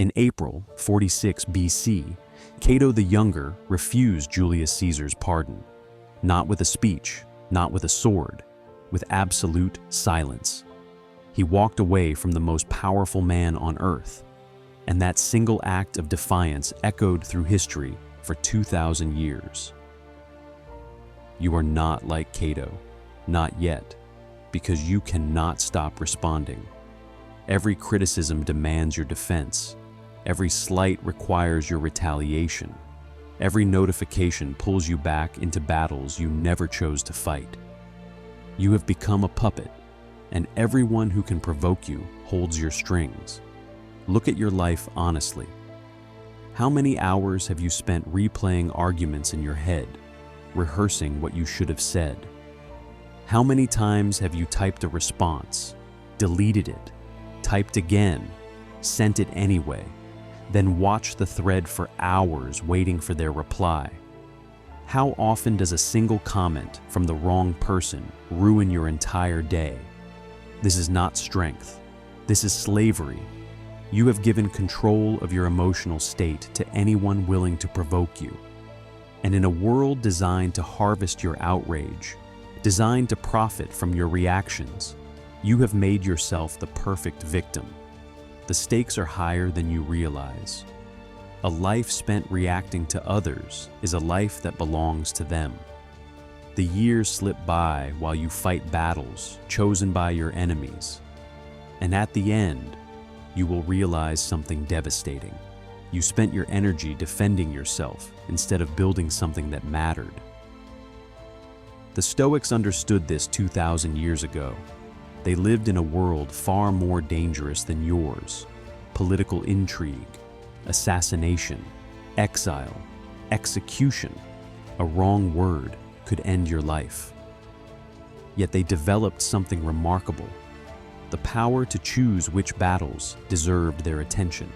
In April 46 BC, Cato the Younger refused Julius Caesar's pardon, not with a speech, not with a sword, with absolute silence. He walked away from the most powerful man on earth, and that single act of defiance echoed through history for 2,000 years. You are not like Cato, not yet, because you cannot stop responding. Every criticism demands your defense. Every slight requires your retaliation. Every notification pulls you back into battles you never chose to fight. You have become a puppet, and everyone who can provoke you holds your strings. Look at your life honestly. How many hours have you spent replaying arguments in your head, rehearsing what you should have said? How many times have you typed a response, deleted it, typed again, sent it anyway, then watched the thread for hours waiting for their reply? How often does a single comment from the wrong person ruin your entire day? This is not strength. This is slavery. You have given control of your emotional state to anyone willing to provoke you. And in a world designed to harvest your outrage, designed to profit from your reactions, you have made yourself the perfect victim. The stakes are higher than you realize. A life spent reacting to others is a life that belongs to them. The years slip by while you fight battles chosen by your enemies. And at the end, you will realize something devastating. You spent your energy defending yourself instead of building something that mattered. The Stoics understood this 2,000 years ago. They lived in a world far more dangerous than yours. Political intrigue, assassination, exile, execution. A wrong word could end your life. Yet they developed something remarkable: the power to choose which battles deserved their attention.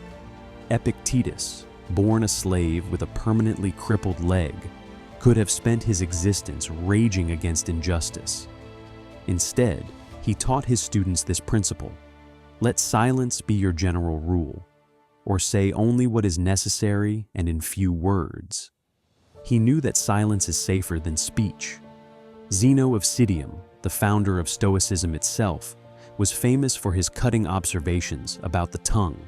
Epictetus, born a slave with a permanently crippled leg, could have spent his existence raging against injustice. Instead, he taught his students this principle: let silence be your general rule, or say only what is necessary and in few words. He knew that silence is safer than speech. Zeno of Citium, the founder of Stoicism itself, was famous for his cutting observations about the tongue.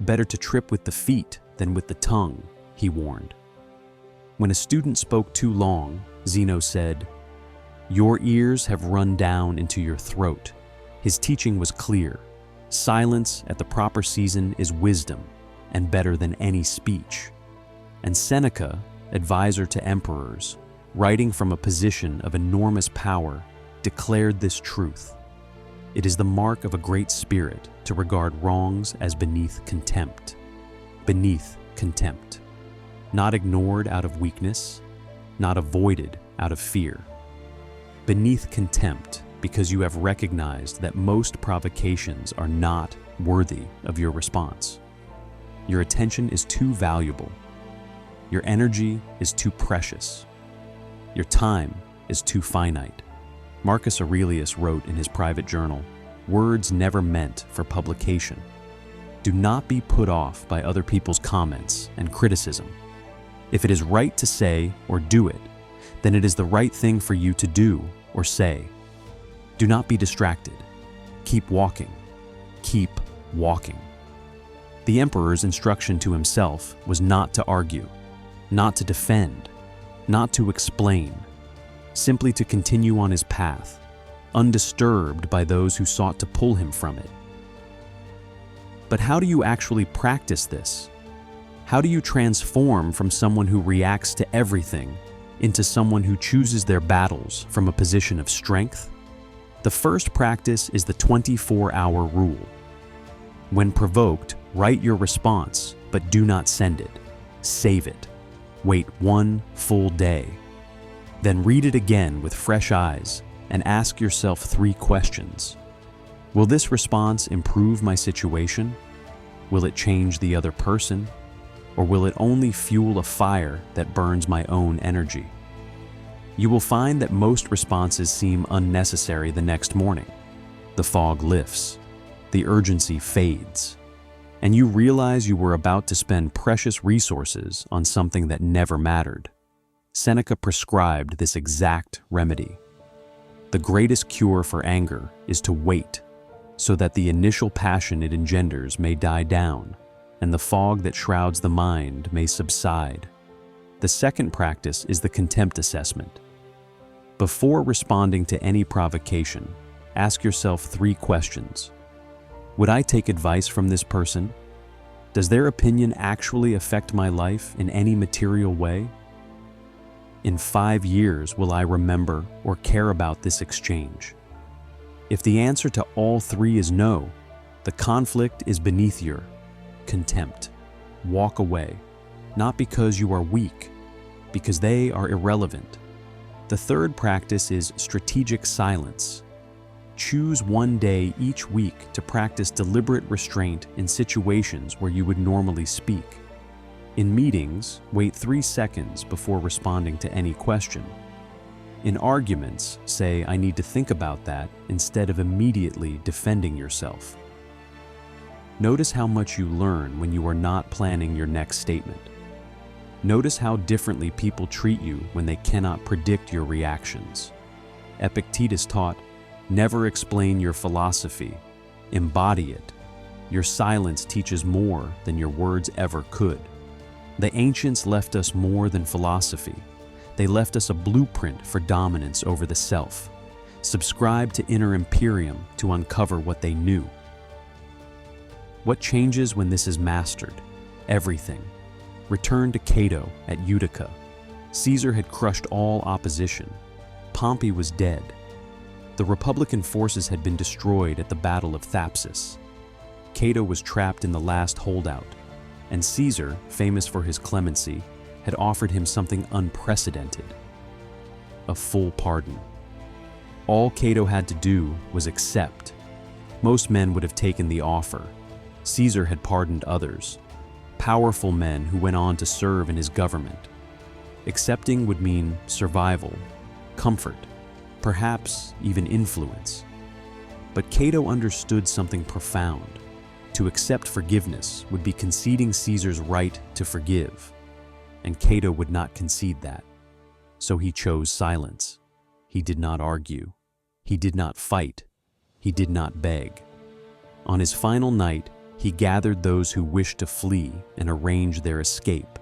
Better to trip with the feet than with the tongue, he warned. When a student spoke too long, Zeno said, "Your ears have run down into your throat." His teaching was clear. Silence at the proper season is wisdom, and better than any speech. And Seneca, advisor to emperors, writing from a position of enormous power, declared this truth: it is the mark of a great spirit to regard wrongs as beneath contempt. Beneath contempt. Not ignored out of weakness, not avoided out of fear. Beneath contempt, because you have recognized that most provocations are not worthy of your response. Your attention is too valuable. Your energy is too precious. Your time is too finite. Marcus Aurelius wrote in his private journal, "Words never meant for publication." Do not be put off by other people's comments and criticism. If it is right to say or do it, then it is the right thing for you to do or say. Do not be distracted. Keep walking. Keep walking. The emperor's instruction to himself was not to argue, not to defend, not to explain, simply to continue on his path, undisturbed by those who sought to pull him from it. But how do you actually practice this? How do you transform from someone who reacts to everything into someone who chooses their battles from a position of strength? The first practice is the 24-hour rule. When provoked, write your response, but do not send it. Save it. Wait 1 full day. Then read it again with fresh eyes and ask yourself 3 questions. Will this response improve my situation? Will it change the other person? Or will it only fuel a fire that burns my own energy? You will find that most responses seem unnecessary the next morning. The fog lifts. The urgency fades. and you realize you were about to spend precious resources on something that never mattered. Seneca prescribed this exact remedy. The greatest cure for anger is to wait, so that the initial passion it engenders may die down, and the fog that shrouds the mind may subside. The second practice is the Contempt Assessment. Before responding to any provocation, ask yourself 3 questions. Would I take advice from this person? Does their opinion actually affect my life in any material way? In 5 years, will I remember or care about this exchange? If the answer to all 3 is no, the conflict is beneath your contempt. Walk away, not because you are weak, because they are irrelevant. The third practice is strategic silence. Choose one day each week to practice deliberate restraint in situations where you would normally speak. In meetings, wait 3 seconds before responding to any question. In arguments, say, "I need to think about that," instead of immediately defending yourself. Notice how much you learn when you are not planning your next statement. Notice how differently people treat you when they cannot predict your reactions. Epictetus taught, "Never explain your philosophy, embody it. Your silence teaches more than your words ever could." The ancients left us more than philosophy. They left us a blueprint for dominance over the self. Subscribe to Inner Imperium to uncover what they knew. What changes when this is mastered? Everything. Return to Cato at Utica. Caesar had crushed all opposition. Pompey was dead. The Republican forces had been destroyed at the Battle of Thapsus. Cato was trapped in the last holdout, and Caesar, famous for his clemency, had offered him something unprecedented: a full pardon. All Cato had to do was accept. Most men would have taken the offer. Caesar had pardoned others, powerful men who went on to serve in his government. Accepting would mean survival, comfort, perhaps even influence. But Cato understood something profound. To accept forgiveness would be conceding Caesar's right to forgive, and Cato would not concede that. So he chose silence. He did not argue. He did not fight. He did not beg. On his final night, he gathered those who wished to flee and arranged their escape.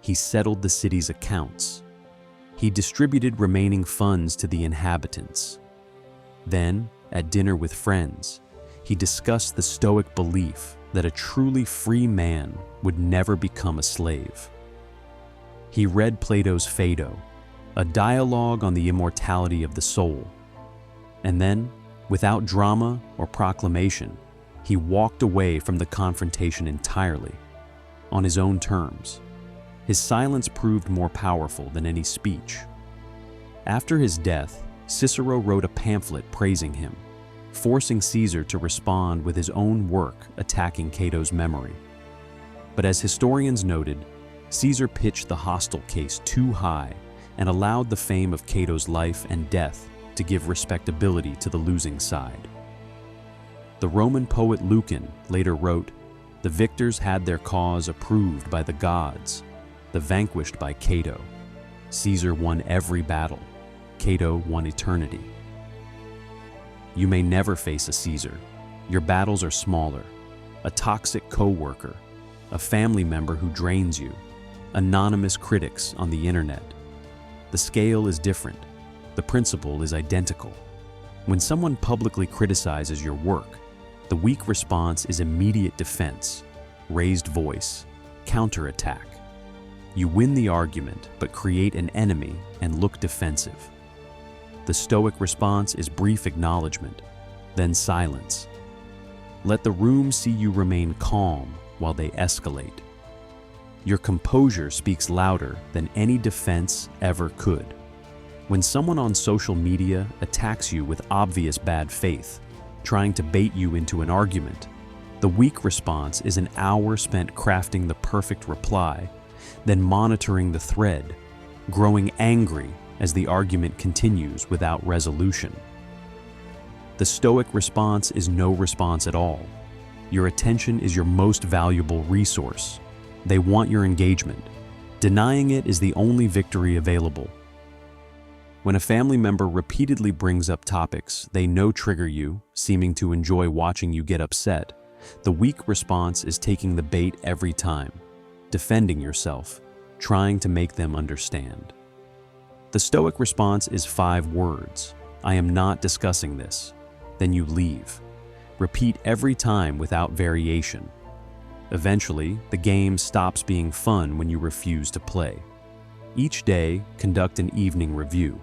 He settled the city's accounts. He distributed remaining funds to the inhabitants. Then, at dinner with friends, he discussed the Stoic belief that a truly free man would never become a slave. He read Plato's Phaedo, a dialogue on the immortality of the soul. And then, without drama or proclamation, he walked away from the confrontation entirely, on his own terms. His silence proved more powerful than any speech. After his death, Cicero wrote a pamphlet praising him, forcing Caesar to respond with his own work attacking Cato's memory. But as historians noted, Caesar pitched the hostile case too high and allowed the fame of Cato's life and death to give respectability to the losing side. The Roman poet Lucan later wrote, "The victors had their cause approved by the gods, the vanquished by Cato. Caesar won every battle. Cato won eternity." You may never face a Caesar. Your battles are smaller. A toxic co-worker, a family member who drains you, anonymous critics on the internet. The scale is different. The principle is identical. When someone publicly criticizes your work, the weak response is immediate defense, raised voice, counterattack. You win the argument, but create an enemy and look defensive. The Stoic response is brief acknowledgement, then silence. Let the room see you remain calm while they escalate. Your composure speaks louder than any defense ever could. When someone on social media attacks you with obvious bad faith, trying to bait you into an argument, the weak response is an hour spent crafting the perfect reply, then monitoring the thread, growing angry as the argument continues without resolution. The Stoic response is no response at all. Your attention is your most valuable resource. They want your engagement. Denying it is the only victory available. When a family member repeatedly brings up topics they know trigger you, seeming to enjoy watching you get upset, the weak response is taking the bait every time, defending yourself, trying to make them understand. The Stoic response is 5 words. I am not discussing this. Then you leave. Repeat every time without variation. Eventually, the game stops being fun when you refuse to play. Each day, conduct an evening review.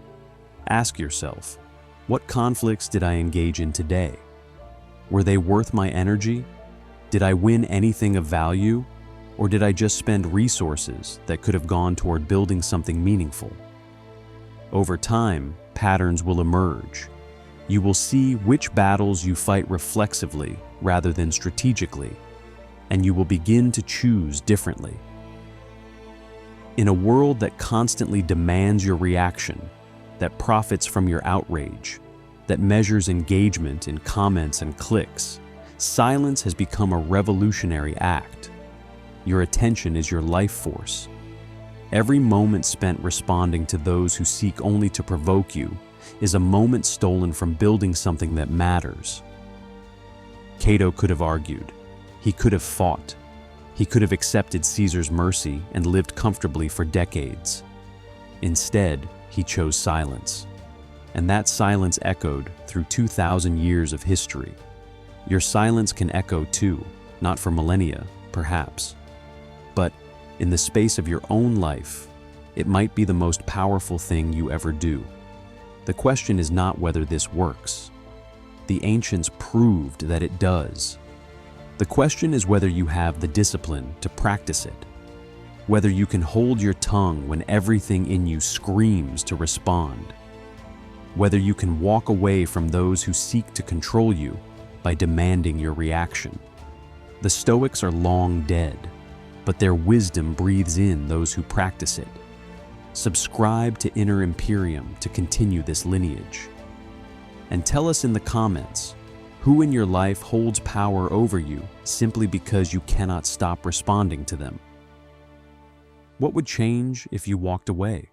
Ask yourself, what conflicts did I engage in today? Were they worth my energy? Did I win anything of value? Or did I just spend resources that could have gone toward building something meaningful? Over time, patterns will emerge. You will see which battles you fight reflexively rather than strategically, and you will begin to choose differently. In a world that constantly demands your reaction, that profits from your outrage, that measures engagement in comments and clicks, silence has become a revolutionary act. Your attention is your life force. Every moment spent responding to those who seek only to provoke you is a moment stolen from building something that matters. Cato could have argued. He could have fought. He could have accepted Caesar's mercy and lived comfortably for decades. Instead, he chose silence. And that silence echoed through 2,000 years of history. Your silence can echo too, not for millennia, perhaps. But in the space of your own life, it might be the most powerful thing you ever do. The question is not whether this works. The ancients proved that it does. The question is whether you have the discipline to practice it, whether you can hold your tongue when everything in you screams to respond, whether you can walk away from those who seek to control you by demanding your reaction. The Stoics are long dead, but their wisdom breathes in those who practice it. Subscribe to Inner Imperium to continue this lineage. And tell us in the comments, who in your life holds power over you simply because you cannot stop responding to them? What would change if you walked away?